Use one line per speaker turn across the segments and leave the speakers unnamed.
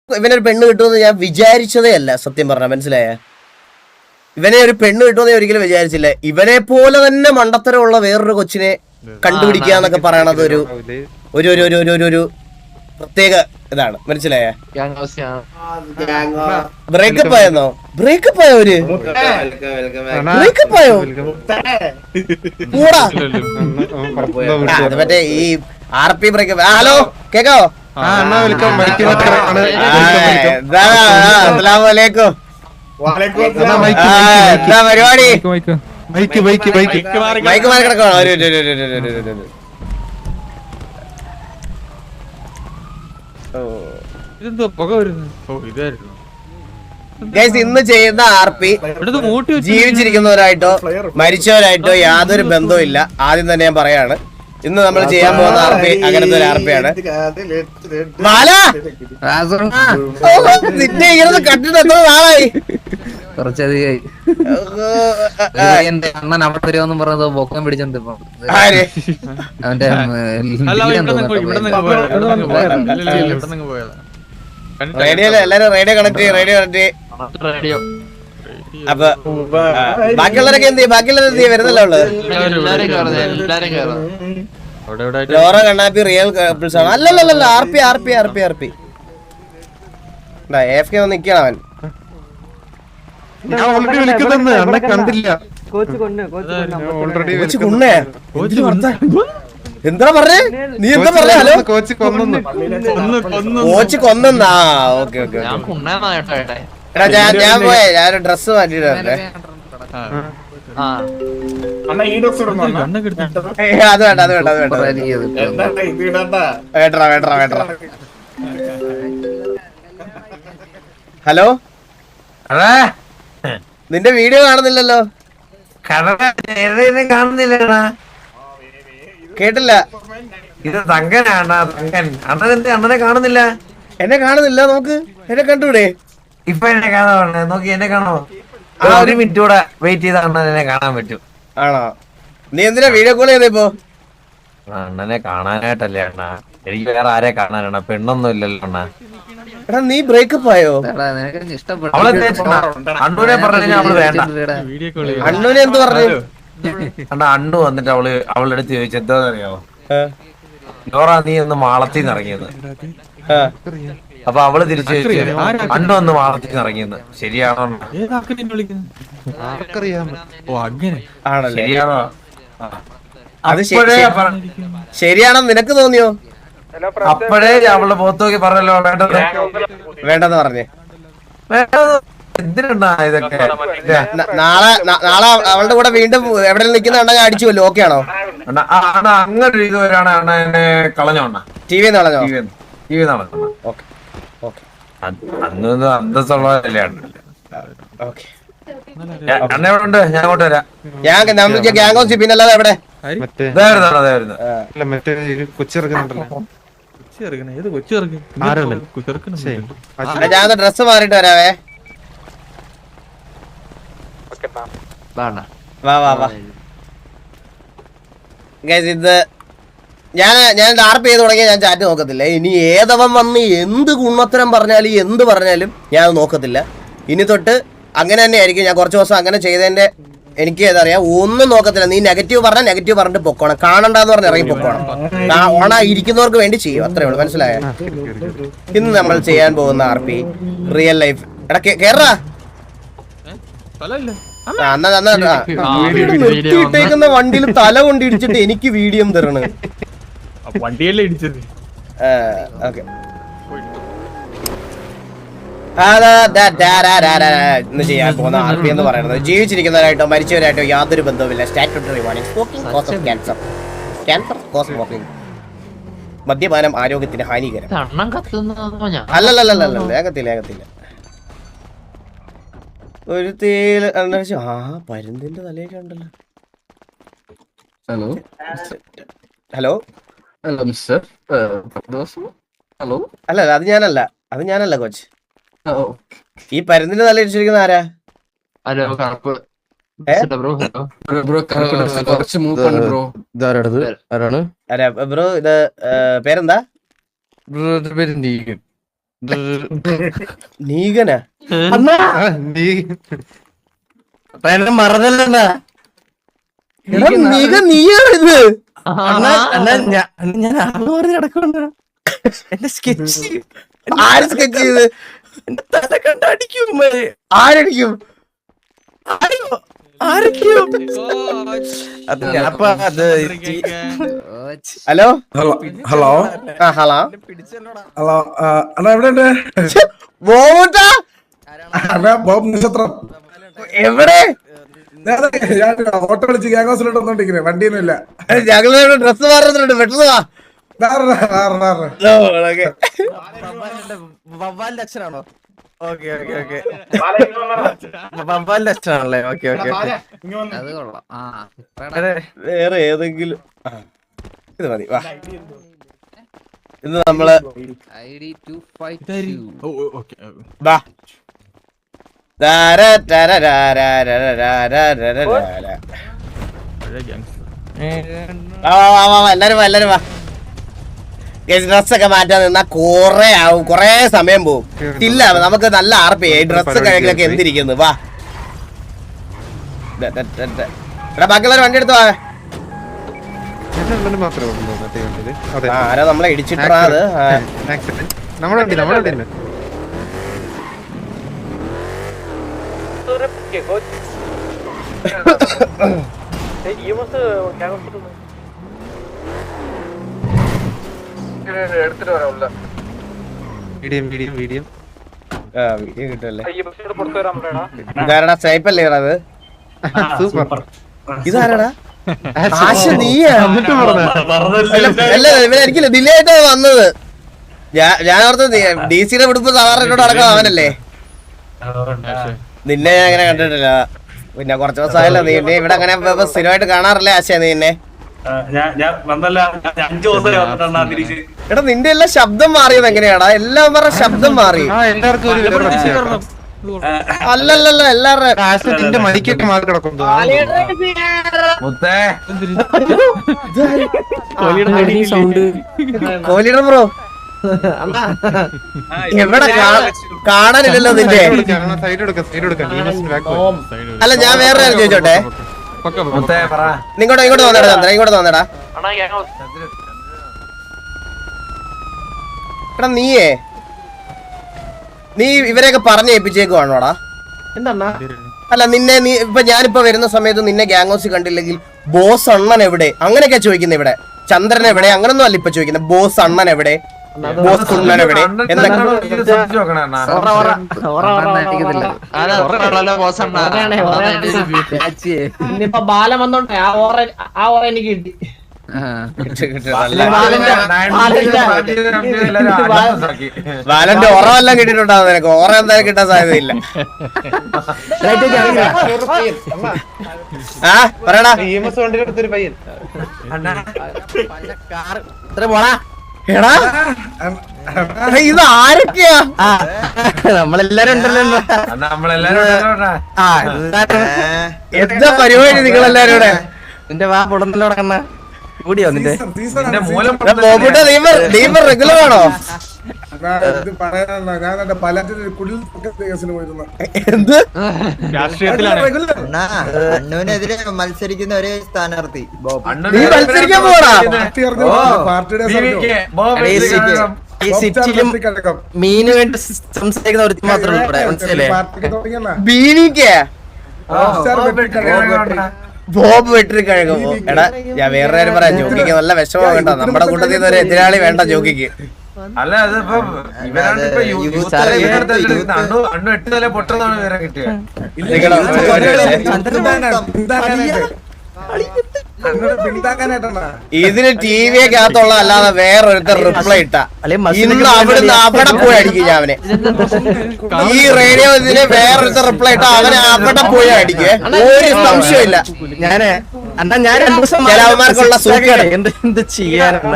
ഇവനൊരു പെണ്ണ് കിട്ടുമെന്ന് ഞാൻ വിചാരിച്ചതേ അല്ല, സത്യം പറഞ്ഞ. മനസ്സിലായ? ഇവനെ ഒരു പെണ്ണ് കിട്ടുമെന്ന് ഒരിക്കലും വിചാരിച്ചില്ല. ഇവനെ പോലെ തന്നെ മണ്ടത്തരമുള്ള വേറൊരു കൊച്ചിനെ കണ്ടുപിടിക്കുക എന്നൊക്കെ പറയണത് ഒരു ഒരു ഒരു ഒരു ഒരു ഒരു പ്രത്യേക ഇതാണ്. മനസ്സിലായ? ബ്രേക്കപ്പ് ആയെന്നോ? ബ്രേക്കപ്പ് ആയോ? ഒരു ബ്രേക്കപ്പ് ആയോ? കൂടാ അത് മറ്റേ ഈ RP ബ്രേക്കപ്പ്. ഹലോ, കേക്കാവോ? അസ്സലാമലൈക്കും. എന്താ പരിപാടി? മൈക്ക് മാറി കിടക്കണോ? ഇന്ന് ചെയ്യുന്ന RP ജീവിച്ചിരിക്കുന്നവരായിട്ടോ മരിച്ചവരായിട്ടോ യാതൊരു ബന്ധവും ഇല്ല. ആദ്യം തന്നെ ഞാൻ പറയാണ്, ഇന്ന് നമ്മൾ ചെയ്യാൻ പോകുന്ന RP അങ്ങനത്തെ ഒരു RP ആണ്. നിന്നെ ഇങ്ങനെ കണ്ടിട്ട് എത്ര നാളായി?
കുറച്ചധികമായി. എന്റെ അണ്ണൻ അവിടെ വരുമെന്നും പറഞ്ഞത് ബൊക്കം പിടിച്ചോണ്ട് അവന്റെ
റേഡിയോ എല്ലാരും റേഡിയോ കണക്ട് റേഡിയോ. അപ്പൊ ബാക്കിയുള്ളവരൊക്കെ എന്ത് ചെയ്യും? ബാക്കിയുള്ളവർ വരുന്നല്ലോ ഉള്ളത്. ലോറ കണ്ണാപ്പി റിയൽ കപ്പിൾസ് ആണ്. അല്ലല്ലല്ല, RP AFK വന്ന് നിക്കണം അവൻ. എന്താ പറഞ്ഞേ? നീ എന്താ പറഞ്ഞേ? ഹലോ, കോച്ച് കൊന്നെന്നാ? Okay okay. ഞാൻ പോയേ, ഞാനൊരു ഡ്രസ് മാറ്റിയിട്ടേ. അത് വേണ്ട. ഹലോ, നിന്റെ വീഡിയോ കാണുന്നില്ലല്ലോ.
കാണുന്നില്ല.
കേട്ടില്ല.
ഇത് തങ്കനാണ്. തങ്കൻ അണ്ണനെ കാണുന്നില്ല.
എന്നെ കാണുന്നില്ല. നോക്ക്, എന്നെ കണ്ടൂടെ?
ഇപ്പൊ എന്നെ കാണാൻ നോക്കി. എന്നെ കാണോ? ഒരു മിനിറ്റ് കൂടെ വെയിറ്റ് ചെയ്ത അണ്ണനെ കാണാൻ പറ്റും.
ആണോ? നീ എന്തിനാ വീഡിയോ കോൾ ചെയ്തപ്പോ?
അണ്ണനെ കാണാനായിട്ടല്ലേ അണ്ണാ. എനിക്ക് വേറെ ആരെ കാണാനാണ്? പെണ്ണൊന്നും ഇല്ലല്ലോ അണ്ണാ.
എടാ, നീ ബ്രേക്കപ്പ് ആയോ?
അണ്ണൂനെ പറഞ്ഞു അവള് വേണ്ട.
അണ്ണൂനെ എന്ത് പറഞ്ഞു?
അണ്ണാ, അണ്ണു വന്നിട്ട് അവളുടെ അടുത്ത് ചോദിച്ചു എന്താന്നറിയാവോ? ലോറ, നീ ഒന്ന് മാളത്തിന്ന് ഇറങ്ങിയെന്ന്. അപ്പൊ അവള് തിരിച്ചു ചോദിച്ചു, അണ്ണു ഒന്ന് മാളത്തിന്ന് ഇറങ്ങിയെന്ന്. ശരിയാണോ? ശരിയാണോ?
അത് ശരിയാണെന്ന് നിനക്ക് തോന്നിയോ?
അപ്പോഴേ അവളുടെ മുഖത്ത് നോക്കി പറഞ്ഞല്ലോ
വേണ്ടെന്ന് പറഞ്ഞേ.
എന്തിനാ ഇതൊക്കെ?
നാളെ അവളുടെ കൂടെ വീണ്ടും എവിടെ നിൽക്കുന്ന അണ്ണ ഞാൻ അടിച്ചു കൊല്ലോ. ഓക്കെ ആണോ?
അങ്ങനെ ഒരു ഇത് വരാണ് അണ്ണ എന്നെ കളഞ്ഞോ?
TV കളഞ്ഞോ?
TV നടക്കണം. അന്നൊന്നും അന്തസ്സുള്ളതല്ലേ അണ്ണ എവിടെ ഉണ്ട്? ഞാൻ അങ്ങോട്ട് വരാം.
ഗ്യാങ് ഓഫ് പിന്നെ അല്ലാതെ എവിടെ? ഞാൻ ഡ്രസ് മാറിട്ട് വരാവേ. വാ. ഇത് ഞാൻ RP ചെയ്ത് തുടങ്ങിയ ഞാൻ ചാറ്റ് നോക്കത്തില്ല. ഇനി ഏതവൻ വന്ന് എന്ത് കുണ്ണത്തരം പറഞ്ഞാലും എന്ത് പറഞ്ഞാലും ഞാൻ നോക്കത്തില്ല. ഇനി തൊട്ട് അങ്ങനെ തന്നെ ആയിരിക്കും. ഞാൻ കുറച്ച് ദിവസം അങ്ങനെ ചെയ്തതിന്റെ എനിക്ക് ഏതറിയാം, ഒന്നും നോക്കത്തില്ല. നീ നെഗറ്റീവ് പറഞ്ഞാൽ നെഗറ്റീവ് പറഞ്ഞിട്ട് പൊക്കോണം. കാണണ്ടെന്ന് പറഞ്ഞ് ഇറങ്ങി പൊക്കോണം. ഓണ ഇരിക്കുന്നവർക്ക് വേണ്ടി ചെയ്യും. അത്രേ ഉള്ളൂ. മനസ്സിലായോ? ഇന്ന് നമ്മൾ ചെയ്യാൻ പോകുന്ന RP റിയൽ ലൈഫ്. എടാ കേറാ. നിർത്തിയിട്ടേക്കുന്ന വണ്ടിയിൽ തല കൊണ്ട് ഇടിച്ചിട്ട് എനിക്ക് വീഡിയോ തരണ
വണ്ടിയല്ലേ ഇടിച്ചത്?
ഓക്കെ. ഇന്ന് ചെയ്യാൻ പോകുന്ന RP എന്ന് പറയുന്നത് ജീവിച്ചിരിക്കുന്നവരായിട്ടോ മരിച്ചവരായിട്ടോ യാതൊരു ബന്ധവുമില്ല. Statutory warning. Smoking cause of cancer. Cause smoking. മദ്യപാനം ആരോഗ്യത്തിന് ഹാനികരം. അല്ലല്ലല്ല, ഏകത്തില്ല. ഒരു തീയിൽ പരുന്തിന്റെ തലയൊക്കെ ഉണ്ടല്ലോ. Hello
mister.
അല്ല, അത് ഞാനല്ല കോച്ച്. ഈ പരുന്തിന്റെ തല ഇടിച്ചിരിക്കുന്ന ആരാ? ബ്രോ, ഇത് പേരെന്താ? നീകനാ
മറന്നല്ല
എടാ നീക നീയാണിത്.
ഞാൻ ആള് പറഞ്ഞ് കിടക്കണ്ട എന്റെ സ്കെച്ച്
ആര് സ്കെച്ച് ചെയ്ത്?
എന്റെ തല കണ്ട് അടിക്കും
ആരടിക്കും? ഹലോ
ഹലോ
ആ ഹലോ
ഹലോ അണ്ണാ എവിടെയുണ്ട്?
ബോബൂട്ടാ
അണ്ണാ ബോബ് നക്ഷത്രം.
എവിടെ?
ഞാൻ ഓട്ടോ വിളിച്ച് ഗ്യാങ് ഹൗസിലോട്ട് വന്നോണ്ടിരിക്കുന്നത്, വണ്ടിയൊന്നും ഇല്ല.
ഞങ്ങള് ഡ്രസ് മാറുന്നുണ്ട്, പെട്ടെന്ന് വാ.
വവ്വാലിന്റെ അച്ഛനാണോ? ഓക്കെ ഓക്കെ ഓക്കെ വവ്വാലിന്റെ അച്ഛനാണല്ലേ? ഓക്കെ ഓക്കെ
അത് കൊള്ളാം. ആ
വേറെ ഏതെങ്കിലും ഇത് മതി വാ. ഇത് നമ്മള്
ID 252.
വാ. ദാരാരാരാരാരാരാരാരാരാരാരാ. എല്ലാരും വാ, എല്ലാരും വാ. ഡ്രസ്സൊക്കെ മാറ്റാൻ നിന്നാ കൊറേ ആവും, കൊറേ സമയം പോവും. ഇല്ല നമുക്ക് നല്ല RP ഡ്രസ്സ് കഴിക്കലൊക്കെ എന്തിരിക്കുന്നു. വാ എടാ ബാക്കിയുള്ളവർ വണ്ടി എടുത്തു വാ. ആരാ നമ്മളെ ഇടിച്ചിട്ടാ അത്? വീഡിയോ കിട്ടല്ലേ? ഇതാരടാ സ്നൈപ്പല്ലേ അത്? ഇതാരടാ? ആശ നീയാ? അല്ല എനിക്കില്ല, ഡിലേ ആയിട്ടാ വന്നത്. ഞാൻ ഓർത്ത് DC-യുടെ വിടുപ്പ് സാധാരണ എന്നോട് അടക്കം അവനല്ലേ. നിന്നെ ഞാൻ അങ്ങനെ കണ്ടിട്ടില്ല. പിന്നെ കുറച്ച് ദിവസമായല്ലോ നീ ഇവിടെ അങ്ങനെ സ്ഥിരമായിട്ട് കാണാറില്ലേ ആശ നീ എന്നെ? എടാ നിന്റെ എല്ലാം ശബ്ദം മാറിയത് എങ്ങനെയാടാ? എല്ലാവരുടെ ശബ്ദം മാറി. അല്ലല്ലല്ല എല്ലാവരുടെ
മരിക്കൊക്കെ മാറി കിടക്കും.
കോഹ്ലിയുടെ ബ്രോ എവിടെ കാണാനില്ലല്ലോ നിന്റെ? അല്ല ഞാൻ വേറെ കാര്യം ചോദിച്ചോട്ടെ, ഇങ്ങോട്ട് തോന്നടാ ചന്ദ്ര, ഇങ്ങോട്ട് തോന്നടാ. എടാ നീ ഇവരെയൊക്കെ പറഞ്ഞേൽപ്പിച്ചേക്കുവാണോടാ? അല്ല നിന്നെ ഇപ്പൊ ഞാനിപ്പോ വരുന്ന സമയത്ത് നിന്നെ ഗ്യാങ് ഹൗസിൽ കണ്ടില്ലെങ്കിൽ ബോസ് അണ്ണൻ എവിടെ അങ്ങനെയൊക്കെ ചോദിക്കുന്നത്. ഇവിടെ ചന്ദ്രൻ എവിടെ അങ്ങനൊന്നും അല്ല ഇപ്പൊ ചോദിക്കുന്നത്. ബോസ് അണ്ണൻ എവിടെ, ബോസ് കുണ്ണൻ എവിടെ എന്നൊക്കെ.
ഇന്നിപ്പോ ബാലം വന്നോണ്ടേ ആ ഓറ എനിക്ക് കിട്ടി.
ബാലന്റെ ഓറമെല്ലാം കിട്ടിയിട്ടുണ്ടാവും നിനക്ക്. ഓറ എന്തായാലും കിട്ടാൻ സാധ്യതയില്ല. ആ പറയടാ. എടാ ഇത് ആരൊക്കെയാ?
നമ്മളെല്ലാരും ഉണ്ടല്ലോ.
എന്താ പരിപാടി നിങ്ങളെല്ലാരും കൂടെ?
നിന്റെ വാ പൊടന്നല്ലോ കണ്ണ കൂടിയോ നിന്റെ
റെഗുലർ ആണോ?
ഞാൻ പലറ്റിന് കുടിൽ കേസിന് പോയിരുന്നു.
എന്ത്
അണ്ണുവിനെതിരെ മത്സരിക്കുന്ന ഒരേ സ്ഥാനാർത്ഥി
നീ മത്സരിക്കാൻ പോടാ?
പാർട്ടിയുടെ
ഈ സിറ്റിയിലും മീന് വേണ്ടി സംസാരിക്കുന്ന ഒരു മാത്രമേ ഇവിടെ മനസ്സിലേ.
ബോബ് വെട്ടി കഴകും. എടാ ഞാൻ വേറെ കാര്യം പറയാം, ജോക്കിക്ക് നല്ല വിഷമം വേണ്ട. നമ്മുടെ കൂട്ടത്തിൽ നിന്ന് ഒരു എതിരാളി വേണ്ട ജോക്കിക്ക്.
അല്ല അതിപ്പോ ഇവരാണിപ്പോ അണ്ണു 8 നില പൊട്ടുന്നതാണ് ഇവരെ കിട്ടിയത്.
ഇതിന് TV-ക്കകത്തുള്ള അല്ലാതെ വേറൊരുത്തർ റിപ്ലൈ ഇട്ട ഇന്ന് അവിടുന്ന് അവിടെ പോയി അടിക്കും ഞാൻ അവനെ. ഈ റേഡിയോ ഇതിന് വേറൊരുത്തർ റിപ്ലൈ ഇട്ട അവനെ അവിടെ പോയി അടിക്കേ, ഒരു സംശയമില്ല.
ഞാന് അണ്ണാ ഞാൻ 2 ദിവസം
ചിലവന്മാർക്കുള്ള സൂക്കേട്
എന്ത് ചെയ്യാനാണ്.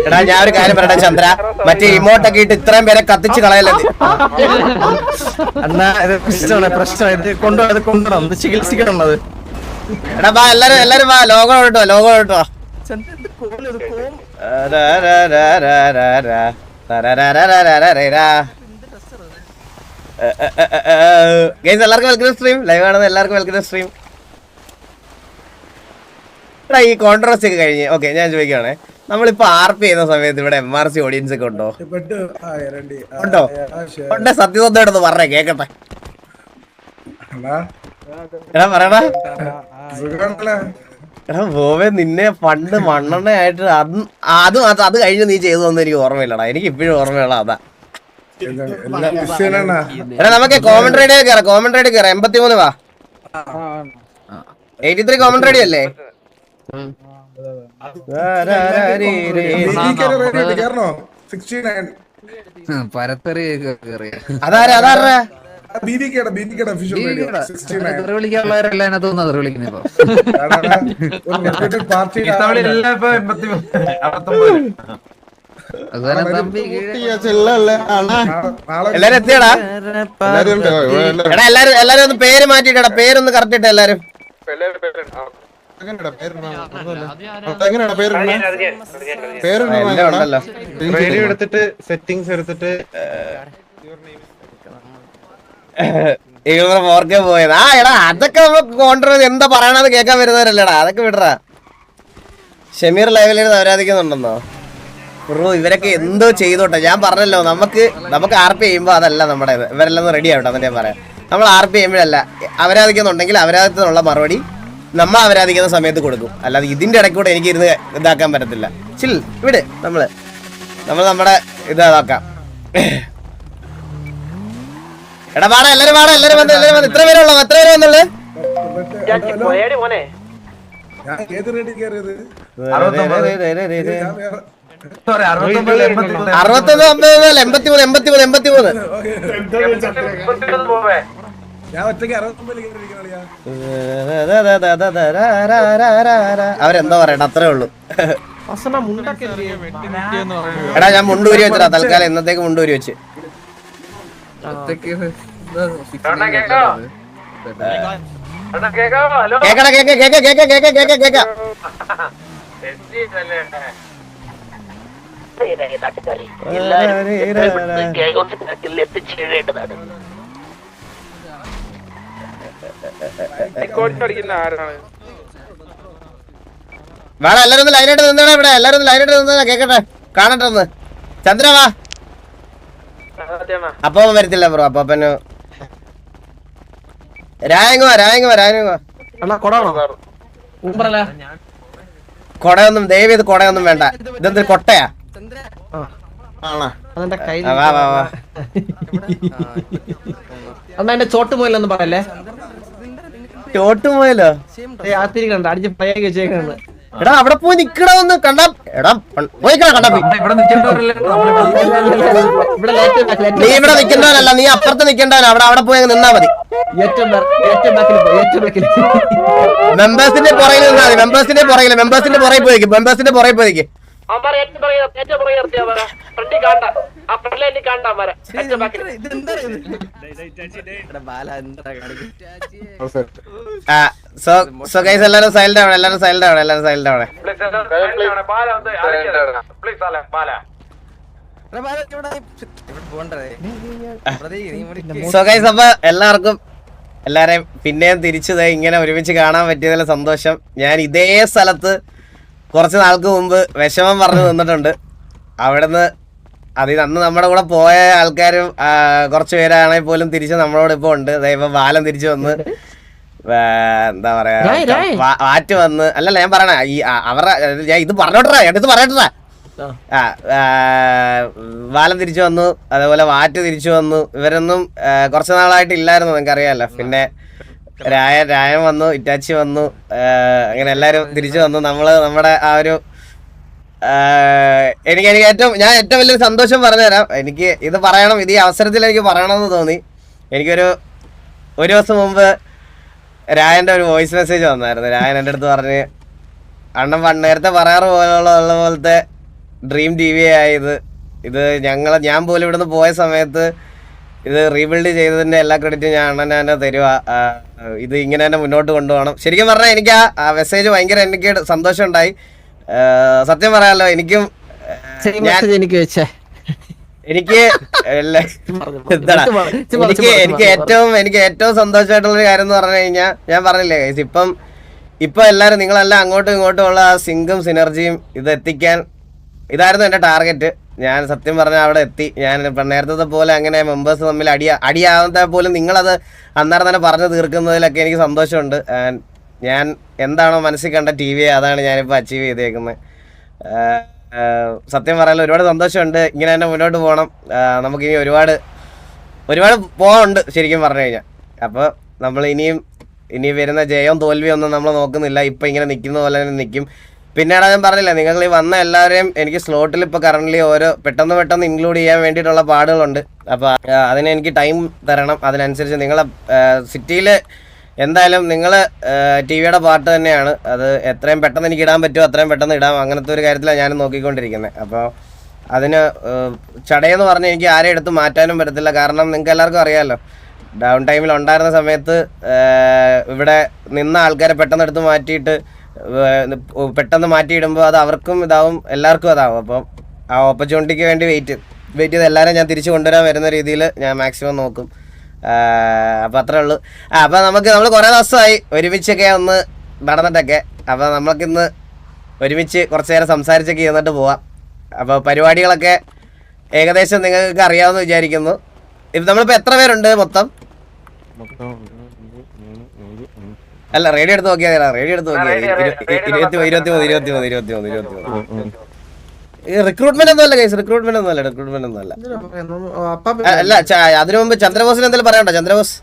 എടാ ഞാൻ ഒരു കാര്യം പറയട്ടെ ചന്ദ്ര, മറ്റേ ഇമോട്ടൊക്കെ ഇട്ട് ഇത്രയും പേരെ കത്തിച്ച് കളയല്ലേ?
അണ്ണാ ഇത് പ്രശ്നമാണ്, ഇത് കൊണ്ടുപോയത് ചികിത്സിക്കണം.
എടാ വാ എല്ലാരും വാ ലോഗോ കേട്ടോ എല്ലാവർക്കും വെൽക്കം സ്ട്രീം ലൈവ് ആണെന്ന് എല്ലാവർക്കും വെൽക്കം സ്ട്രീം. ഈ കോൺട്രവേഴ്സി ഒക്കെ കഴിഞ്ഞ് ഓക്കെ ഞാൻ ചോദിക്കുകയാണേ, നമ്മളിപ്പോ RP ചെയ്യുന്ന സമയത്ത് ഇവിടെ MRC ഓഡിയൻസ് ഒക്കെ ഉണ്ടോ? ഉണ്ടോ? ഉണ്ടെ സത്യസന്ധമായിട്ടൊന്ന് പറഞ്ഞേ കേക്കട്ടെ. എടാ പറയടാ. എടാ ബോബേ നിന്നെ പണ്ട് മണ്ണെണ്ണയായിട്ട് അത് കഴിഞ്ഞ് നീ ചെയ്തതൊന്നും എനിക്ക് ഓർമ്മയില്ലടാ. എനിക്ക് ഇപ്പോഴും ഓർമ്മയുള്ള അതാ. എടാ നമുക്ക് കോമന്റ് റേഡിയോ കയറാം. 83 വാ. 83 കോമന്റ് റേഡിയോ അല്ലേ? അതാരാ
വിളിക്കാനുള്ളവരെല്ലാം അതിനകത്ത് വന്ന് അത് വിളിക്കുന്നേ ഇപ്പൊ.
എല്ലാരും എത്തിയടാ. എടാ എല്ലാരും ഒന്ന് പേര് മാറ്റിട്ടാ, പേരൊന്ന് കറക്റ്റ് ഇട്ട എല്ലാരും.
എടുത്തിട്ട് സെറ്റിംഗ്സ് എടുത്തിട്ട്
ഓർക്കെ പോയത്. ആ എടാ അതൊക്കെ നമുക്ക് കോൺട്രവേഴ്സി എന്താ പറയണത് കേൾക്കാൻ വരുന്നവരല്ലേടാ, അതൊക്കെ വിടറാ. ഷമീർ ലൈവിലിരുന്ന് അവരാധിക്കുന്നുണ്ടെന്നോ ബ്രോ? ഇവരൊക്കെ എന്തോ ചെയ്തോട്ടെ. ഞാൻ പറഞ്ഞല്ലോ നമുക്ക് RP ചെയ്യുമ്പോ അതല്ല നമ്മുടെ ഇവരെല്ലാം റെഡി ആവട്ടെ. എന്നിട്ട് ഞാൻ പറയാം, നമ്മൾ RP ചെയ്യുമ്പോഴല്ല അവരാധിക്കുന്നുണ്ടെങ്കിൽ അവരാധിക്കുന്നുള്ള മറുപടി നമ്മൾ അവരാധിക്കുന്ന സമയത്ത് കൊടുക്കും. അല്ലാതെ ഇതിന്റെ ഇടയ്ക്കൂടെ എനിക്ക് ഇരുന്ന് ഇതാക്കാൻ പറ്റത്തില്ല. ചിൽ വിട്. നമ്മൾ നമ്മുടെ ഇതാക്കാം. എടാ വാടാ എല്ലാരും വന്ന് ഇത്ര പേരെ വന്നുള്ളു. അവരെന്താ പറയണ്ട അത്രേ ഉള്ളു. എടാ ഞാൻ മുണ്ടൂരി വെച്ചടാ തൽക്കാലം, ഇന്നത്തേക്ക് മുണ്ടൂരി വെച്ച്. വേണം എല്ലാരും ഒന്ന് ലൈനായിട്ട് നിന്നാണ് ഇവിടെ. എല്ലാരും ഒന്ന് ലൈനായിട്ട് നിന്നാ കേക്കട്ടെ, കാണട്ടെ ഒന്ന്. ചന്ദ്ര വാ. അപ്പൊ വരത്തില്ല ബ്രോ. അപ്പന് രായങ്ങ കൊടയൊന്നും ദയവ് ചെയ്ത് കൊടയൊന്നും വേണ്ട. ഇതെന്തൊരു കൊട്ടയാ?
എന്റെ ചോട്ടുപോയില്ലെന്ന് പറയല്ലേ.
ചോട്ടുപോയല്ലോ
ആത്തിരിക്കണ്ട അടിച്ച് പയ്യാക്കി വെച്ചേക്കാണ്.
എടാ അവിടെ പോയി നിക്കടാ ഒന്ന് കണ്ടാ. എടാ പോയിക്കടാ കണ്ടാ പോയി. നീ ഇവിടെ നിൽക്കുന്നവനല്ല, നീ അപ്പുറത്ത് നിൽക്കേണ്ടവനാ. അവിടെ പോയി നിന്നാ മതി. മെമ്പേഴ്സിന്റെ പുറകിൽ നിന്നാ മതി. മെമ്പേഴ്സിന്റെ പുറകിൽ പോയിക്ക്. എല്ലാരും സൈലന്റ് ആവണം. അപ്പൊ എല്ലാരെയും പിന്നെയും തിരിച്ചു ഇങ്ങനെ ഒരുമിച്ച് കാണാൻ പറ്റിയതിൽ സന്തോഷം. ഞാൻ ഇതേ സ്ഥലത്ത് കുറച്ച് നാൾക്ക് മുമ്പ് വിഷമം പറഞ്ഞു നിന്നിട്ടുണ്ട്. അവിടുന്ന് അന്ന് നമ്മുടെ കൂടെ പോയ ആൾക്കാരും കുറച്ച് പേരാണെങ്കിൽ പോലും തിരിച്ച് നമ്മളോട് ഇപ്പൊ ഉണ്ട്. ഇപ്പൊ ബാലം തിരിച്ചു വന്ന്, എന്താ പറയാ, വാറ്റ് വന്ന്. അല്ലല്ല ഞാൻ പറയണ ഈ അവരുടെ ഞാൻ ഇത് പറഞ്ഞോട്ടാ, എടുത്ത് പറയട്ടാ. ബാലം തിരിച്ചു വന്നു, അതേപോലെ വാറ്റ് തിരിച്ചു വന്നു. ഇവരൊന്നും കുറച്ച് നാളായിട്ട് ഇല്ലായിരുന്നു, നിങ്ങൾക്ക് അറിയാലോ. പിന്നെ രായൻ വന്നു, ഇറ്റാച്ചി വന്നു, അങ്ങനെ എല്ലാരും തിരിച്ചു വന്നു. നമ്മുടെ ആ ഒരു എനിക്ക് ഞാൻ ഏറ്റവും വലിയൊരു സന്തോഷം പറഞ്ഞുതരാം. എനിക്ക് ഇത് പറയണം, ഇത് ഈ അവസരത്തിൽ എനിക്ക് പറയണമെന്ന് തോന്നി. ഒരു ദിവസം മുമ്പ് രായന്റെ ഒരു വോയിസ് മെസ്സേജ് വന്നായിരുന്നു. രായൻ എൻ്റെ അടുത്ത് പറഞ്ഞ്, അണ്ണൻ നേരത്തെ പറയാറ് പോലത്തെ ഡ്രീം TV ആയത് ഇത്. ഞാൻ പോലും ഇവിടുന്ന് പോയ സമയത്ത് ഇത് റീബിൽഡ് ചെയ്തതിന്റെ എല്ലാ ക്രെഡിറ്റും ഞാൻ അണ്ണൻ തന്നെ തരുക. ഇത് ഇങ്ങനെ തന്നെ മുന്നോട്ട് കൊണ്ടുപോകണം. ശരിക്കും പറഞ്ഞാൽ എനിക്ക് ആ മെസ്സേജ് ഭയങ്കര എനിക്ക് സന്തോഷം ഉണ്ടായി. സത്യം പറയാലോ, എനിക്കും എനിക്ക് എനിക്ക് ഏറ്റവും സന്തോഷമായിട്ടുള്ളൊരു കാര്യം എന്ന് പറഞ്ഞു കഴിഞ്ഞാൽ, ഞാൻ പറഞ്ഞില്ലേ ഇപ്പം എല്ലാവരും നിങ്ങളെല്ലാം അങ്ങോട്ടും ഇങ്ങോട്ടും ഉള്ള ആ സിങ്കും സിനർജിയും ഇത് എത്തിക്കാൻ ഇതായിരുന്നു എൻ്റെ ടാർഗറ്റ്. ഞാൻ സത്യം പറഞ്ഞാൽ അവിടെ എത്തി. ഞാൻ നേരത്തെ പോലെ അങ്ങനെ മെമ്പേഴ്സ് തമ്മിൽ അടിയാവാത്ത പോലും നിങ്ങളത് അന്നേരം തന്നെ പറഞ്ഞു തീർക്കുന്നതിലൊക്കെ എനിക്ക് സന്തോഷമുണ്ട്. ഞാൻ എന്താണോ മനസ്സിൽ കണ്ട TV അതാണ് ഞാനിപ്പോൾ അച്ചീവ് ചെയ്തേക്കുന്നത്. സത്യം പറയാൻ ഒരുപാട് സന്തോഷമുണ്ട്. ഇങ്ങനെ തന്നെ മുന്നോട്ട് പോകണം. നമുക്കിനി ഒരുപാട് പോകാനുണ്ട് ശരിക്കും പറഞ്ഞു കഴിഞ്ഞാൽ. അപ്പോൾ നമ്മൾ ഇനി വരുന്ന ജയവും തോൽവിയും ഒന്നും നമ്മൾ നോക്കുന്നില്ല. ഇപ്പം ഇങ്ങനെ നിൽക്കുന്ന പോലെ തന്നെ നിൽക്കും. പിന്നീട് ഞാൻ പറഞ്ഞില്ല, നിങ്ങൾ ഈ വന്ന എല്ലാവരെയും എനിക്ക് സ്ലോട്ടിൽ ഇപ്പോൾ കറൻ്റ്ലി ഓരോ പെട്ടെന്ന് ഇൻക്ലൂഡ് ചെയ്യാൻ വേണ്ടിയിട്ടുള്ള പാടുകളുണ്ട്. അപ്പോൾ അതിന് എനിക്ക് ടൈം തരണം. അതിനനുസരിച്ച് നിങ്ങളെ സിറ്റിയിൽ എന്തായാലും നിങ്ങൾ TV-യുടെ പാർട്ട് തന്നെയാണ്. അത് എത്രയും പെട്ടെന്ന് എനിക്ക് ഇടാൻ പറ്റുമോ അത്രയും പെട്ടെന്ന് ഇടാം. അങ്ങനത്തെ ഒരു കാര്യത്തിലാണ് ഞാൻ നോക്കിക്കൊണ്ടിരിക്കുന്നത്. അപ്പോൾ അതിന് ചടയെന്ന് പറഞ്ഞ് എനിക്ക് ആരെയും എടുത്ത് മാറ്റാനും പറ്റത്തില്ല. കാരണം നിങ്ങൾക്ക് എല്ലാവർക്കും അറിയാമല്ലോ, ഡൗൺ ടൈമിൽ ഉണ്ടായിരുന്ന സമയത്ത് ഇവിടെ നിന്ന ആൾക്കാരെ പെട്ടെന്ന് എടുത്ത് മാറ്റിയിട്ട് പെട്ടെന്ന് മാറ്റിയിടുമ്പോൾ അത് അവർക്കും ഇതാവും, എല്ലാവർക്കും അതാവും. അപ്പം ആ ഓപ്പർച്യൂണിറ്റിക്ക് വേണ്ടി വെയിറ്റ് ചെയ്ത് എല്ലാവരും ഞാൻ തിരിച്ചു കൊണ്ടുവരാൻ വരുന്ന രീതിയിൽ ഞാൻ മാക്സിമം നോക്കും. അപ്പം അത്രേ ഉള്ളൂ. അപ്പം നമ്മൾ കുറേ ദിവസമായി ഒരുമിച്ചൊക്കെ ഒന്ന് നടന്നിട്ടൊക്കെ. അപ്പോൾ നമുക്കിന്ന് ഒരുമിച്ച് കുറച്ച് നേരം സംസാരിച്ചൊക്കെ ഇരുന്നിട്ട് പോവാം. അപ്പോൾ പരിപാടികളൊക്കെ ഏകദേശം നിങ്ങൾക്ക് അറിയാമെന്ന് വിചാരിക്കുന്നു. ഇപ്പം നമ്മളിപ്പോൾ എത്ര പേരുണ്ട് മൊത്തം? അല്ല, റേഡിയോ എടുത്ത് നോക്കിയാൽ 23. റിക്രൂട്ട്മെന്റ് ഒന്നും അല്ല ഗൈസ്, റിക്രൂട്ട്മെന്റ് ഒന്നും അല്ല. അല്ല, അതിനു മുമ്പ് ചന്ദ്രബോസിന് എന്തെങ്കിലും പറയണ്ടോ? ചന്ദ്രബോസ്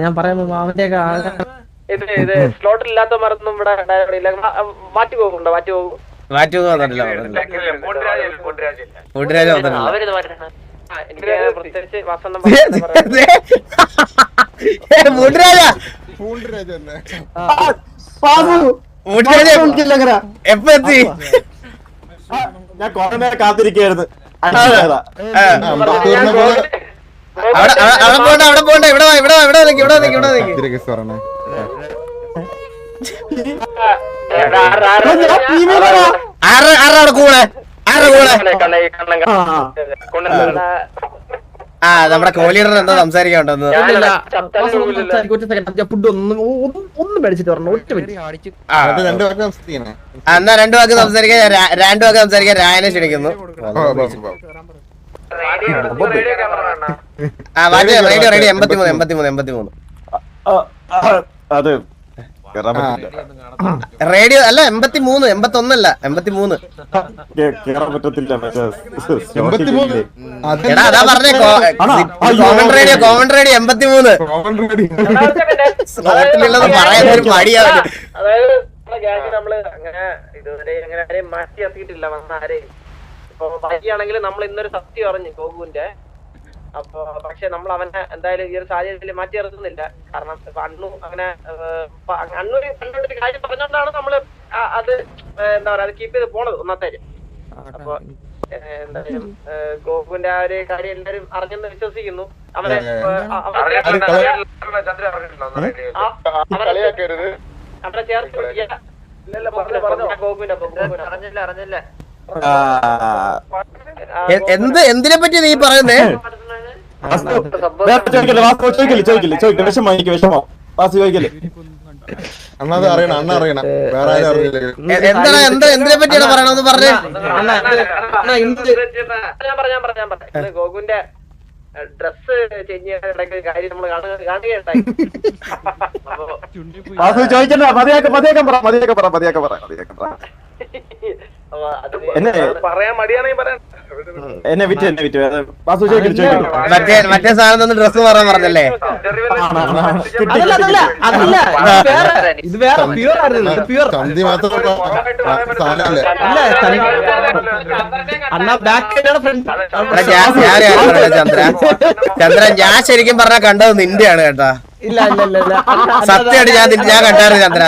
ഞാൻ പറയുമ്പോ അവന്റെ സ്ലോട്ടിൽ ഇല്ലാത്ത മറന്നും ഇവിടെ മാറ്റി പോകുന്നുണ്ടോ?
മാറ്റി വന്നിട്ടില്ല. കൂട്ടുരാജ് വന്നിട്ടില്ല. എപ്പ എത്തി?
ഞാൻ കുറെ നേരം കാത്തിരിക്കായിരുന്നു.
അവിടെ പോണ്ട. ഇവിടെ ആരുടെ കൂടെ നമ്മുടെ കോഹ്ലിയുടെ എന്താ സംസാരിക്കാണ്ടെന്ന് എന്നാ രണ്ടു വാക്ക് സംസാരിക്കാൻ രായനെ ക്ഷണിക്കുന്നു. റേഡിയോ 83.
അത്
റേഡിയോ അല്ല 83, 81 അല്ല 83. എടാ അതാ പറഞ്ഞേ, കോമൺ റേഡിയോ 83. സ്ലോട്ടിലുള്ളത് പറയാൻ ഒരു മടിയാണ്.
നമ്മള് അങ്ങനെ ഇതുവരെ അങ്ങനെ ആരെയും മാറ്റി എത്തിയിട്ടില്ല. വന്ന ആരെയും ഇപ്പൊ ബാക്കിയാണെങ്കിൽ നമ്മൾ ഇന്നൊരു സത്യം അറിഞ്ഞു ഗോകുവിന്റെ. അപ്പൊ പക്ഷെ നമ്മൾ അവനെ എന്തായാലും ഈ ഒരു സാഹചര്യത്തിൽ മാറ്റി ഇറക്കുന്നില്ല. കാരണം ഇപ്പൊ അണ്ണു അങ്ങനെ അണ്ണൂര് കണ്ടൊരു കാര്യം പറഞ്ഞോണ്ടാണ് നമ്മള് അത് എന്താ പറയാ അത് കീപ്പ് ചെയ്ത് പോണത് ഒന്നാമത്തെ. അപ്പൊ എന്തായാലും ഗോകുവിന്റെ ആ ഒരു കാര്യം എല്ലാരും അറിഞ്ഞെന്ന് വിശ്വസിക്കുന്നു. അവരെ ചേർത്ത് ഗോകുവിന്റെ അറിഞ്ഞില്ല.
എന്തിനെ പറ്റി നീ പറയുന്നേ? എന്തിനെ പറ്റിയാണ് പറയണമെന്ന് പറഞ്ഞേ?
ഗോകുവിന്റെ ഡ്രസ് ചേഞ്ച് ചെയ്യാൻ ഇടയ്ക്ക് കാര്യം നമ്മൾ കാണുകയുണ്ടായി. പറയാൻ മടിയാണെങ്കിൽ പറയാൻ
മറ്റേ സാധനം ഡ്രസ് മാറാൻ പറഞ്ഞല്ലേ?
ഇത് വേറെ പ്യൂർ ആയിരുന്നു.
ചന്ദ്ര ഞാൻ ശരിക്കും പറഞ്ഞാൽ കണ്ടത് നിന്റെയാണ് കേട്ടാ. സത്യമായിട്ട് ഞാൻ കണ്ടായിരുന്നു ചന്ദ്ര.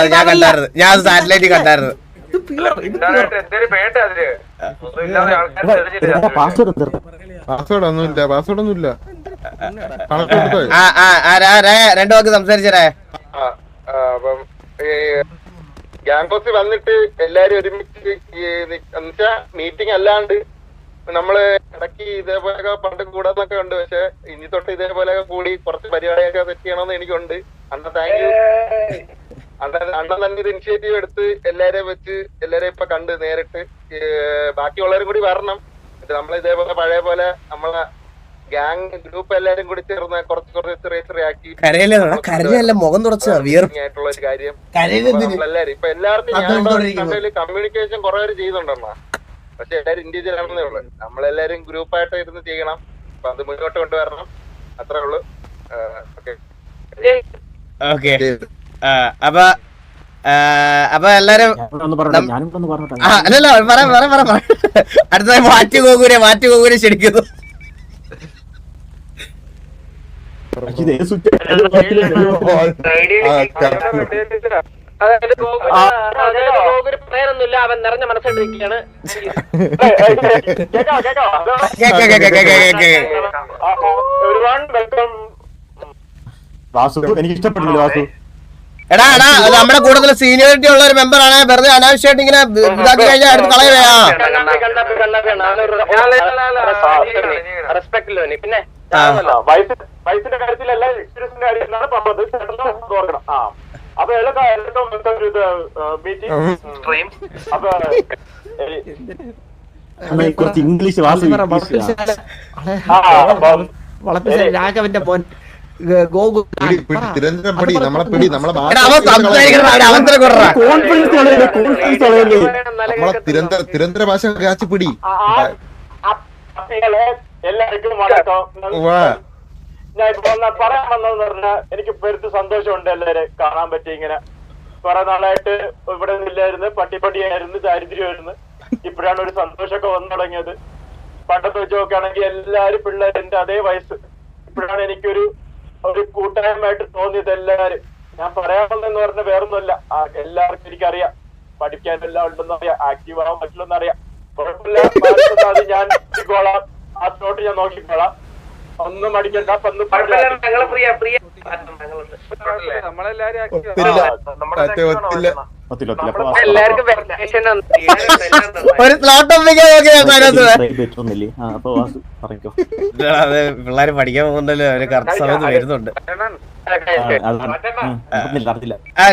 ഞാൻ സാറ്റലൈറ്റിൽ കണ്ടായിരുന്നു.
പാസ്വേഡ് ഒന്നുമില്ല, പാസ്വേഡ് ഒന്നുമില്ല.
രണ്ടു വാക്ക് സംസാരിച്ചേ.
അപ്പം ഗ്യാങ്കോസ് വന്നിട്ട് എല്ലാരും ഒരുമിച്ച് മീറ്റിംഗ് അല്ലാണ്ട് നമ്മള് ഇടയ്ക്ക് ഇതേപോലെയൊക്കെ പണ്ട് കൂടാന്നൊക്കെ ഉണ്ട്. പക്ഷെ ഇനി തൊട്ട് ഇതേപോലെയൊക്കെ കൂടി കുറച്ച് പരിപാടിയൊക്കെ സെറ്റ് ചെയ്യണമെന്ന് എനിക്കുണ്ട്. അണ്ണ താങ്ക് യു. അണ്ണൻ തന്നെ ഇത് ഇനിഷ്യേറ്റീവ് എടുത്ത് എല്ലാരെയും വെച്ച് എല്ലാരെയും ഇപ്പൊ കണ്ട് നേരിട്ട് ബാക്കിയുള്ളവരും കൂടി വരണം. നമ്മൾ ഇതേപോലെ പഴയ പോലെ നമ്മളെ ഗ്യാങ് ഗ്രൂപ്പ് എല്ലാരും കൂടി ചേർന്ന് കുറച്ച് ചെറിയ ആക്കി
കരയല്ല മുഖം തുടച്ച
ആയിട്ടുള്ള ഒരു കാര്യം എല്ലാരും ഇപ്പൊ എല്ലാവർക്കും ഞാൻ കമ്മ്യൂണിക്കേഷൻ കുറെ പേര് ചെയ്യുന്നുണ്ടെന്നാ. പക്ഷെ എല്ലാരും ഇൻഡിവിജ്വൽ ആണെന്നേ ഉള്ളു. നമ്മളെല്ലാരും ഗ്രൂപ്പായിട്ട് ഇരുന്ന് ചെയ്യണം. അപ്പൊ അത് മുന്നോട്ട് കൊണ്ടുവരണം. അത്രേ ഉള്ളു.
ഓക്കെ. അപ്പൊ എല്ലാരും അല്ലല്ല പറ. അടുത്തതായി മാറ്റുകൂരെ ക്ഷണിക്കുന്നു.
പറയാനൊന്നുമില്ല, അവൻ നിറഞ്ഞ മനസ്സിലിരിക്കുകയാണ്.
എനിക്ക് ഇഷ്ടപ്പെട്ടില്ല വാസു.
എടാ നമ്മുടെ കൂടുതൽ സീനിയോറിറ്റി ഉള്ള ഒരു മെമ്പറാണ്. വെറുതെ അനാവശ്യമായിട്ട് ഇങ്ങനെ ഇതാക്കി കഴിഞ്ഞാൽ അടുത്ത് കളയുകയാ.
റെസ്പെക്ട് പിന്നെ
വയസ്സിന്റെ കാര്യത്തിലല്ല, എക്സ്പീരിയൻസിന്റെ കാര്യത്തിലാണ് പറഞ്ഞത്. അപ്പൊ മീറ്റിംഗ്
കുറച്ച് ഇംഗ്ലീഷ് വാസു. രാഘവന്റെ പോൻ
തിരന്തര ഭാഷ കാച്ചിപ്പിടി.
എല്ലാവർക്കും വണക്കം. ഞാൻ ഇപ്പൊ പറയാൻ വന്നതെന്ന് പറഞ്ഞാൽ എനിക്ക് പെരുത്ത് സന്തോഷമുണ്ട് എല്ലാവരും കാണാൻ പറ്റി. ഇങ്ങനെ കുറെ നാളായിട്ട് ഇവിടെ ഇല്ലായിരുന്നു, പട്ടിപ്പടിയായിരുന്നു, ദാരിദ്ര്യമായിരുന്നു. ഇപ്പോഴാണ് ഒരു സന്തോഷമൊക്കെ വന്നു തുടങ്ങിയത്. പണ്ടത്തെ വെച്ച് നോക്കുകയാണെങ്കിൽ എല്ലാരും പിള്ളേർ എന്റെ അതേ വയസ്സ്. ഇപ്പോഴാണ് എനിക്കൊരു കൂട്ടായ്മയായിട്ട് തോന്നിയത്. എല്ലാരും ഞാൻ പറയാമെന്ന് പറഞ്ഞ വേറൊന്നുമല്ല, എല്ലാവർക്കും എനിക്കറിയാം പഠിക്കാൻ എല്ലാം ഉണ്ടെന്ന് അറിയാം, ആക്റ്റീവ് ആവാൻ പറ്റില്ലെന്ന് അറിയാം. കുഴപ്പമില്ല, ഞാൻ നോക്കിക്കോളാം. ആ സ്ലോട്ട് ഞാൻ നോക്കിക്കോളാം. ഒന്നും അടിക്കണ്ട.
ഒരു സ്ലോട്ട് പിള്ളേര് പഠിക്കാൻ പോകുന്നുണ്ടല്ലോ, അവര് കറക്റ്റ് സമയത്ത് വരുന്നുണ്ട്.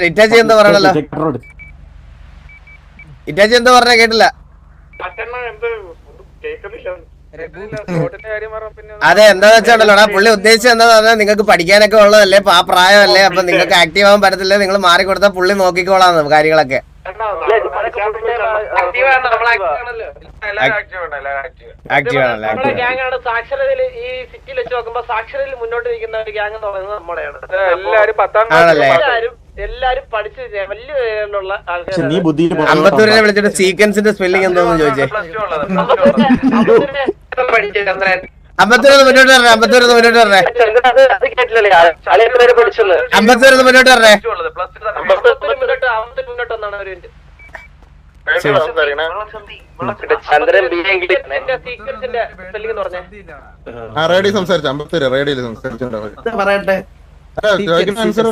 ഇറ്റാച്ചി എന്താ പറയണല്ലോ? ഇറ്റാച്ചി എന്താ പറഞ്ഞ കേട്ടില്ല. അതെ, എന്താന്ന് വെച്ചാണ്ടല്ലോ പുള്ളി ഉദ്ദേശിച്ചത് എന്താ പറഞ്ഞാൽ നിങ്ങൾക്ക് പഠിക്കാനൊക്കെ ഉള്ളതല്ലേ, ആ പ്രായമല്ലേ, അപ്പൊ നിങ്ങൾക്ക് ആക്റ്റീവ് ആവാൻ പറ്റത്തില്ല, നിങ്ങൾ മാറിക്കൊടുത്താൽ പുള്ളി നോക്കിക്കോളാം കാര്യങ്ങളൊക്കെ.
സാക്ഷരതയിൽ ഈ സിറ്റിയിൽ വെച്ച് നോക്കുമ്പോ സാക്ഷരതയിൽ മുന്നോട്ട് നിൽക്കുന്ന ഒരു ഗ്യാങ് എന്ന് പറയുന്നത് നമ്മുടെയാണ്. എല്ലാരും പഠിച്ച് വലിയ
അമ്പത്തൂരിനെ വിളിച്ചിട്ട് സീക്വൻസിന്റെ സ്പെല്ലിംഗ് എന്താന്ന് ചോദിച്ചേ. അമ്പത്തൂരിന്ന് മുന്നോട്ട് പറഞ്ഞേ.
അമ്പത്തൂരിന്ന് മുന്നോട്ട് പറഞ്ഞേ. മുന്നോട്ട് വന്നാണ് ഒരു
റേഡിയോ സംസാരിച്ചു. അമ്പത്തൂര് റേഡിയോയില് സംസാരിച്ചോണ്ട്
പറയട്ടെ.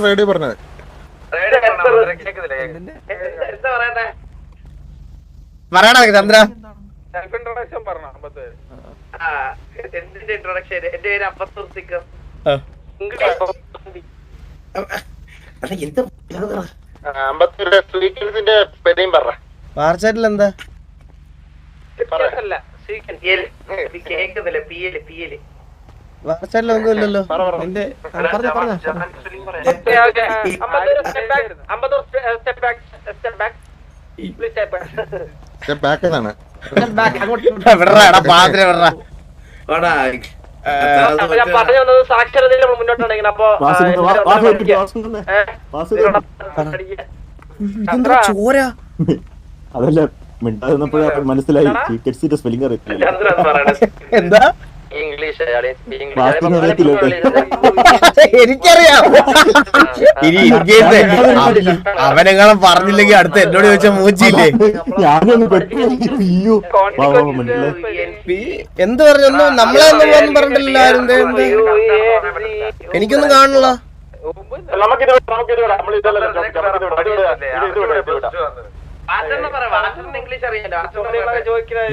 റേഡിയോ പറഞ്ഞത്
പറയണ ചന്ദ്ര.
എന്തിന്റെ ഇൻട്രൊഡക്ഷൻ? എന്റെ പേര് അമ്പത്തൂർ സിക്കം.
അമ്പത്തൂരിന്റെ സീക്വൻസിന്റെ സ്പെല്ലിംഗ് പറ.
വാർച്ചാറ്റിൽ എന്താ വാർച്ചാറ്റിൽ ഒന്നും ഇല്ലല്ലോ.
സാക്ഷരതയിൽ മുന്നോട്ടാണെങ്കിൽ അപ്പൊ
ചോര
അതല്ല മിണ്ടാതിരുന്നപ്പോഴേ മനസ്സിലായി സ്പെല്ലിംഗ് അറിയത്തില്ല.
എന്താ എനിക്കറിയാം. ഇനി ഇന്ത്യത്തെ അവനെങ്ങാനും പറഞ്ഞില്ലെങ്കിൽ അടുത്ത് എന്നോട് ചോദിച്ച മൂച്ചില്ലേ എന്ത് പറഞ്ഞൊന്നും നമ്മളെ ഒന്നും പറഞ്ഞിട്ടില്ല. എനിക്കൊന്നും കാണില്ല.
നമുക്കിത് വിടാം. നമ്മൾ ഇതല്ല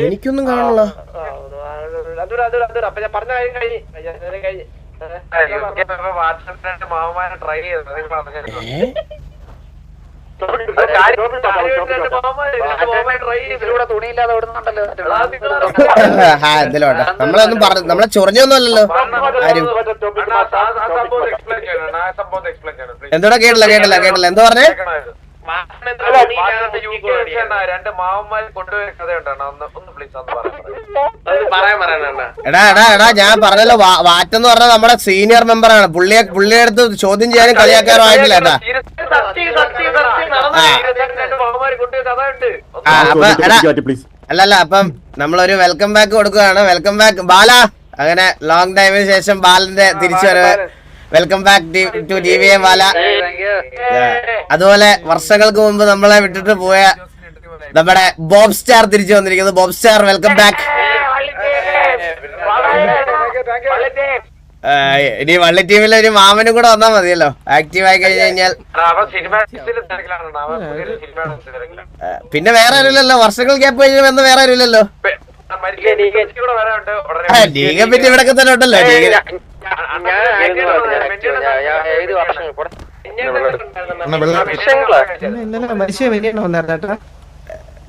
എനിക്കൊന്നും കാണില്ല.
മാമന്മാരെ ട്രൈ ചെയ്തത് തുണിയില്ലാതെ ഓടുന്നുണ്ടല്ലോ.
എന്തിലോട്ടെ നമ്മളൊന്നും പറഞ്ഞു, നമ്മളെ ചൊറിഞ്ഞൊന്നും അല്ലല്ലോ ആരും. എന്തോടാ കേട്ടില്ല എന്താ പറഞ്ഞേ?
രണ്ട് മാമന്മാര് കൊണ്ടുപോയ കഥയുണ്ടാണ്. ഒന്ന് പ്ലീസ്
എടാ ഞാൻ പറഞ്ഞല്ലോ, വാറ്റെന്ന് പറഞ്ഞാൽ നമ്മുടെ സീനിയർ മെമ്പറാണ്. പുള്ളിയെ അടുത്ത് ചോദ്യം ചെയ്യാനും കളിയാക്കാനും ആയിട്ടില്ല ഏട്ടാ. അല്ലല്ല, അപ്പം നമ്മളൊരു വെൽക്കം ബാക്ക് കൊടുക്കുകയാണ്. വെൽക്കം ബാക്ക് ബാല. അങ്ങനെ ലോങ് ടൈമിന് ശേഷം ബാലന്റെ തിരിച്ചു വരവ്. വെൽക്കം ബാക്ക് ടു DVM ബാല. അതുപോലെ വർഷങ്ങൾക്ക് മുമ്പ് നമ്മളെ വിട്ടിട്ട് പോയ നമ്മുടെ ബോബ് സ്റ്റാർ തിരിച്ചു വന്നിരിക്കുന്നു. Bob star welcome back. ഇനി വള്ളി ടീമിലെ ഒരു മാമനും കൂടെ വന്നാൽ മതിയല്ലോ, ആക്റ്റീവ് ആയി കഴിഞ്ഞു കഴിഞ്ഞാൽ. പിന്നെ വേറെ ആരുമില്ലല്ലോ, വർഷങ്ങൾ ഗ്യാപ്പ് കഴിഞ്ഞ് വന്ന് വേറെ ആരുമില്ലല്ലോ. ലീഗെ പറ്റി ഇവിടെ തന്നെ ഉണ്ടല്ലോ.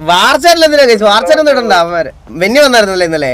വാർച്ചല്ല എന്തിനാ വാർച്ചൊന്നും ഇടണ്ട. അവന്മാര് വെന്നി വന്നായിരുന്നല്ലേ ഇന്നലെ?